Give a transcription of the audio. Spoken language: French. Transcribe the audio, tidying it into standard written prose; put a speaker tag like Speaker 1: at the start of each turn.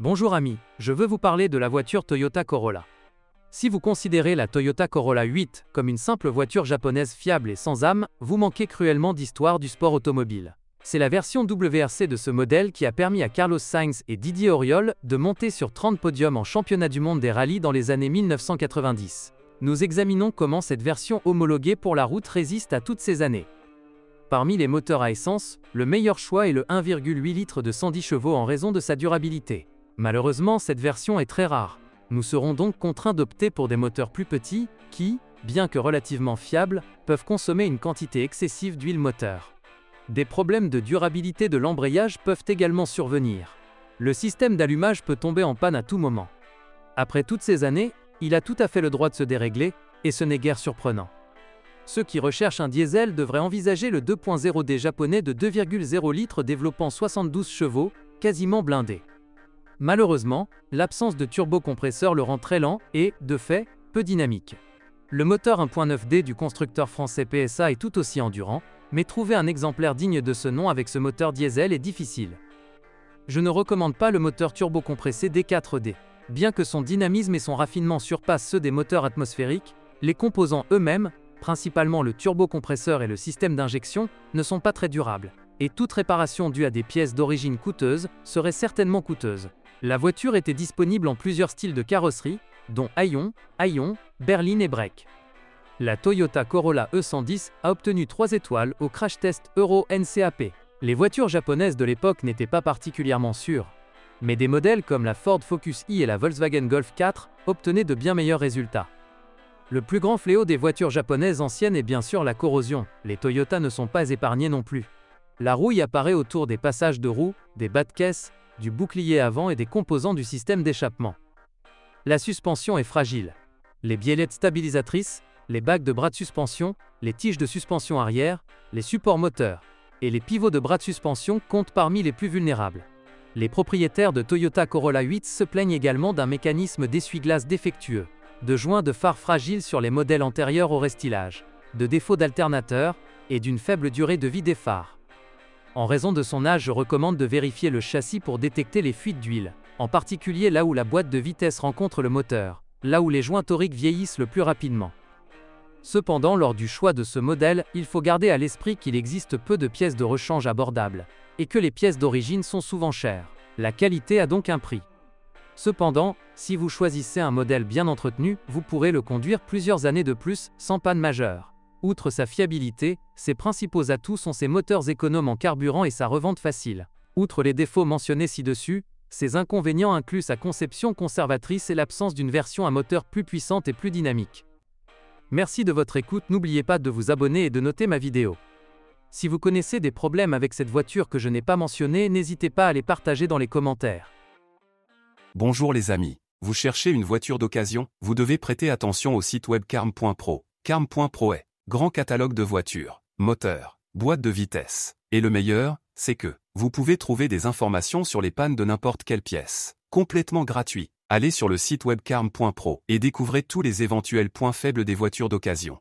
Speaker 1: Bonjour amis, je veux vous parler de la voiture Toyota Corolla. Si vous considérez la Toyota Corolla 8 comme une simple voiture japonaise fiable et sans âme, vous manquez cruellement d'histoire du sport automobile. C'est la version WRC de ce modèle qui a permis à Carlos Sainz et Didier Auriol de monter sur 30 podiums en championnat du monde des rallyes dans les années 1990. Nous examinons comment cette version homologuée pour la route résiste à toutes ces années. Parmi les moteurs à essence, le meilleur choix est le 1,8 litres de 110 chevaux en raison de sa durabilité. Malheureusement, cette version est très rare. Nous serons donc contraints d'opter pour des moteurs plus petits, qui, bien que relativement fiables, peuvent consommer une quantité excessive d'huile moteur. Des problèmes de durabilité de l'embrayage peuvent également survenir. Le système d'allumage peut tomber en panne à tout moment. Après toutes ces années, il a tout à fait le droit de se dérégler, et ce n'est guère surprenant. Ceux qui recherchent un diesel devraient envisager le 2.0D japonais de 2,0 litres développant 72 chevaux, quasiment blindé. Malheureusement, l'absence de turbocompresseur le rend très lent et, de fait, peu dynamique. Le moteur 1.9D du constructeur français PSA est tout aussi endurant, mais trouver un exemplaire digne de ce nom avec ce moteur diesel est difficile. Je ne recommande pas le moteur turbocompressé D4D. Bien que son dynamisme et son raffinement surpassent ceux des moteurs atmosphériques, les composants eux-mêmes, principalement le turbocompresseur et le système d'injection, ne sont pas très durables. Et toute réparation due à des pièces d'origine coûteuse serait certainement coûteuse. La voiture était disponible en plusieurs styles de carrosserie, dont Aion, berline et break. La Toyota Corolla E110 a obtenu 3 étoiles au crash test Euro NCAP. Les voitures japonaises de l'époque n'étaient pas particulièrement sûres. Mais des modèles comme la Ford Focus E et la Volkswagen Golf 4 obtenaient de bien meilleurs résultats. Le plus grand fléau des voitures japonaises anciennes est bien sûr la corrosion. Les Toyota ne sont pas épargnés non plus. La rouille apparaît autour des passages de roues, des bas de caisse, du bouclier avant et des composants du système d'échappement. La suspension est fragile. Les biellettes stabilisatrices, les bagues de bras de suspension, les tiges de suspension arrière, les supports moteurs et les pivots de bras de suspension comptent parmi les plus vulnérables. Les propriétaires de Toyota Corolla 8 se plaignent également d'un mécanisme d'essuie-glace défectueux, de joints de phare fragiles sur les modèles antérieurs au restylage, de défauts d'alternateur et d'une faible durée de vie des phares. En raison de son âge, je recommande de vérifier le châssis pour détecter les fuites d'huile, en particulier là où la boîte de vitesse rencontre le moteur, là où les joints toriques vieillissent le plus rapidement. Cependant, lors du choix de ce modèle, il faut garder à l'esprit qu'il existe peu de pièces de rechange abordables, et que les pièces d'origine sont souvent chères. La qualité a donc un prix. Cependant, si vous choisissez un modèle bien entretenu, vous pourrez le conduire plusieurs années de plus, sans panne majeure. Outre sa fiabilité, ses principaux atouts sont ses moteurs économes en carburant et sa revente facile. Outre les défauts mentionnés ci-dessus, ses inconvénients incluent sa conception conservatrice et l'absence d'une version à moteur plus puissante et plus dynamique. Merci de votre écoute, n'oubliez pas de vous abonner et de noter ma vidéo. Si vous connaissez des problèmes avec cette voiture que je n'ai pas mentionné, n'hésitez pas à les partager dans les commentaires.
Speaker 2: Bonjour les amis, vous cherchez une voiture d'occasion? Vous devez prêter attention au site web carm.pro. Carm.pro est grand catalogue de voitures, moteurs, boîtes de vitesse. Et le meilleur, c'est que vous pouvez trouver des informations sur les pannes de n'importe quelle pièce, complètement gratuit. Allez sur le site web carm.pro et découvrez tous les éventuels points faibles des voitures d'occasion.